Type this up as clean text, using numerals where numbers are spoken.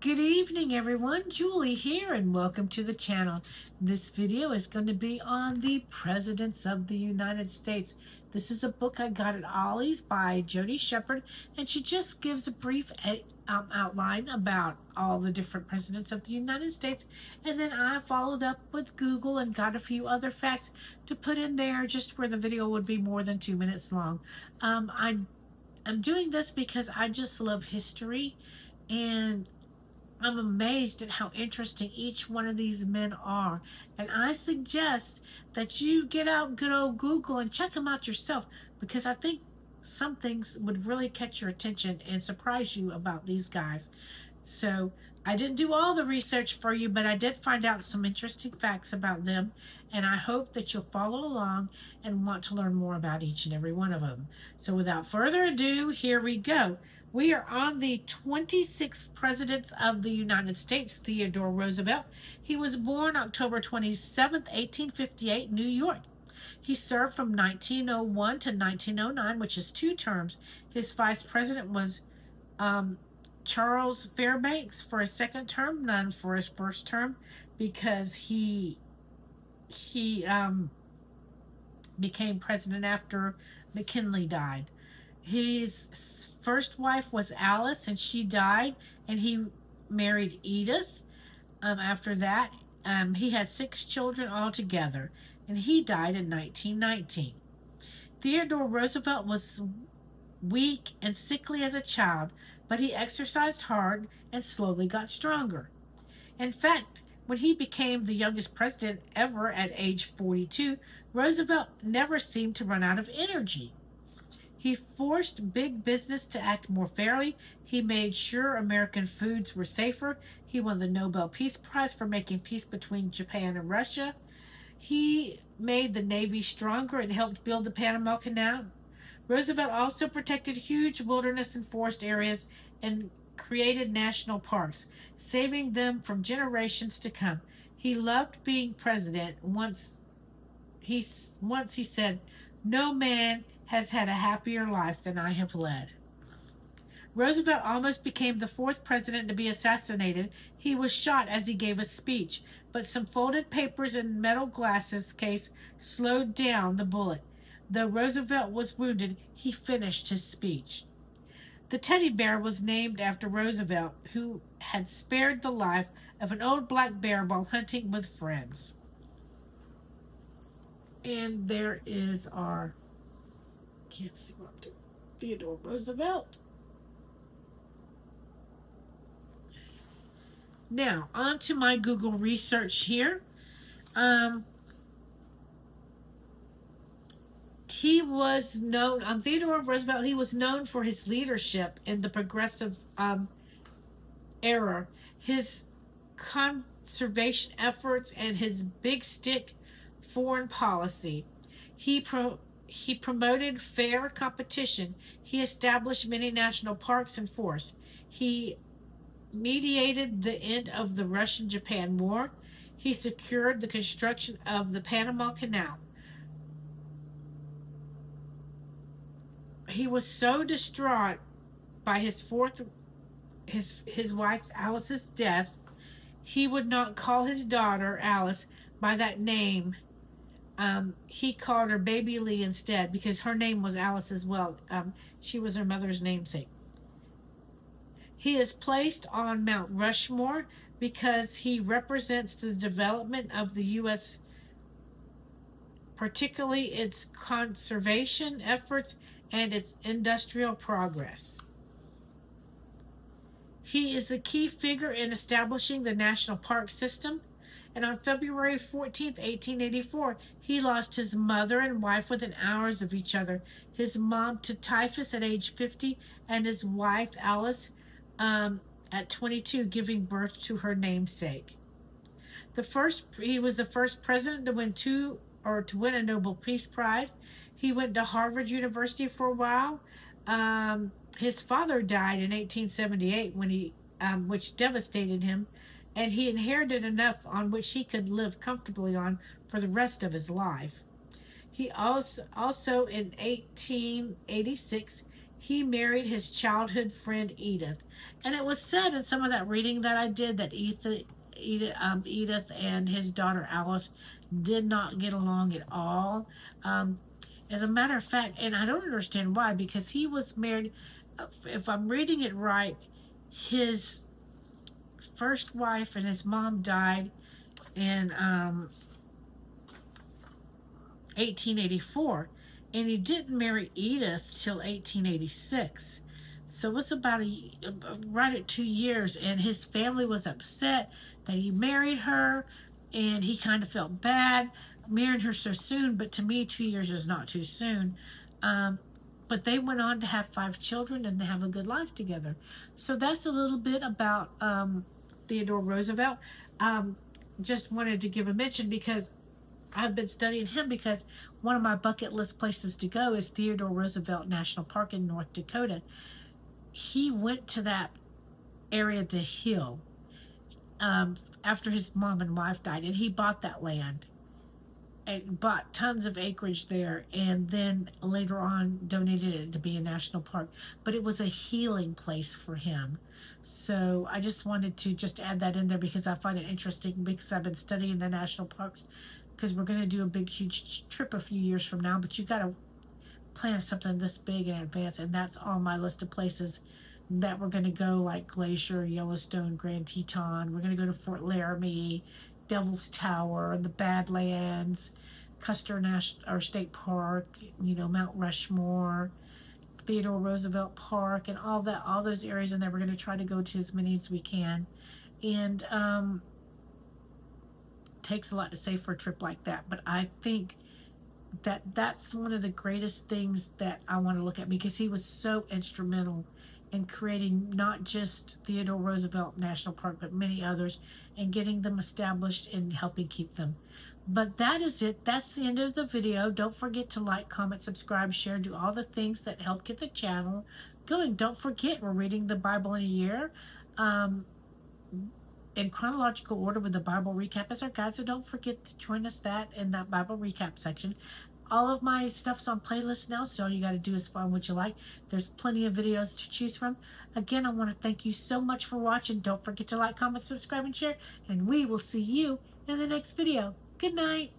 Good evening, everyone. Julie here, and welcome to the channel. This video is going to be on the Presidents of the United States. This is a book I got at Ollie's by Jody Shepard, and she just gives a brief outline about all the different presidents of the United States. And then I followed up with Google and got a few other facts to put in there just where the video would be more than 2 minutes long. I'm doing this because I just love history, and I'm amazed at how interesting each one of these men are. And I suggest that you get out good old Google and check them out yourself, because I think some things would really catch your attention and surprise you about these guys. So I didn't do all the research for you, but I did find out some interesting facts about them, and I hope that you'll follow along and want to learn more about each and every one of them. So without further ado, here we go. We are on the 26th President of the United States, Theodore Roosevelt. He was born October 27th, 1858, New York. He served from 1901 to 1909, which is 2 terms. His vice president was Charles Fairbanks for his second term, none for his first term, because he became president after McKinley died. His first wife was Alice, and she died, and he married Edith. After that, he had 6 children altogether, and he died in 1919. Theodore Roosevelt was weak and sickly as a child, but he exercised hard and slowly got stronger. In fact, when he became the youngest president ever at age 42, Roosevelt never seemed to run out of energy. He forced big business to act more fairly. He made sure American foods were safer. He won the Nobel Peace Prize for making peace between Japan and Russia. He made the Navy stronger and helped build the Panama Canal. Roosevelt also protected huge wilderness and forest areas and created national parks, saving them from generations to come. He loved being president. Once he said, "No man has had a happier life than I have led." Roosevelt almost became the 4th president to be assassinated. He was shot as he gave a speech, but some folded papers and metal glasses case slowed down the bullet. Though Roosevelt was wounded, he finished his speech. The teddy bear was named after Roosevelt, who had spared the life of an old black bear while hunting with friends. And there is our, can't see what I'm doing, Theodore Roosevelt. Now, on to my Google research here. He was known, Theodore Roosevelt, he was known for his leadership in the progressive era, his conservation efforts, and his big stick foreign policy. He promoted fair competition. He established many national parks and forests. He mediated the end of the Russian-Japan War. He secured the construction of the Panama Canal. He was so distraught by his wife Alice's death, he would not call his daughter Alice by that name. He called her Baby Lee instead, because her name was Alice as well. She was her mother's namesake. He is placed on Mount Rushmore because he represents the development of the U.S., particularly its conservation efforts and its industrial progress. He is the key figure in establishing the national park system, and on February 14th, 1884, he lost his mother and wife within hours of each other. His mom to typhus at age 50, and his wife Alice at 22, giving birth to her namesake. He was the first president to win a Nobel Peace Prize. He went to Harvard University for a while. His father died in 1878 which devastated him, and he inherited enough on which he could live comfortably on for the rest of his life. He also in 1886 he married his childhood friend Edith. And it was said in some of that reading that I did that Edith and his daughter Alice did not get along at all. Um, as a matter of fact, and I don't understand why, because he was married, if I'm reading it right, his first wife and his mom died in 1884, and he didn't marry Edith till 1886. So it was about right at 2 years, and his family was upset that he married her, and he kind of felt bad marrying her so soon. But to me, 2 years is not too soon. Um, but they went on to have 5 children and have a good life together. So that's a little bit about Theodore Roosevelt. Um, just wanted to give a mention because I've been studying him, because one of my bucket list places to go is Theodore Roosevelt National Park in North Dakota. He went to that area to heal after his mom and wife died, and he bought that land and bought tons of acreage there, and then later on donated it to be a national park. But it was a healing place for him. So I just wanted to just add that in there because I find it interesting, because I've been studying the national parks, because we're going to do a big huge trip a few years from now. But you got to plan something this big in advance, and that's on my list of places that we're going to go, like Glacier, Yellowstone, Grand Teton. We're going to go to Fort Laramie, Devil's Tower, and the Badlands, Custer National or State Park, Mount Rushmore, Theodore Roosevelt Park, and all those areas in there. We're going to try to go to as many as we can, and takes a lot to say for a trip like that. But I think that's one of the greatest things that I want to look at, because he was so instrumental in creating not just Theodore Roosevelt National Park, but many others, and getting them established and helping keep them. But that is it. That's the end of the video. Don't forget to like, comment, subscribe, share, do all the things that help get the channel going. Don't forget, we're reading the Bible in a year. In chronological order with the Bible recap as our guide, so don't forget to join us in that Bible recap section. All of my stuff's on playlists now, so all you got to do is find what you like. There's plenty of videos to choose from. Again, I want to thank you so much for watching. Don't forget to like, comment, subscribe, and share, and we will see you in the next video. Good night.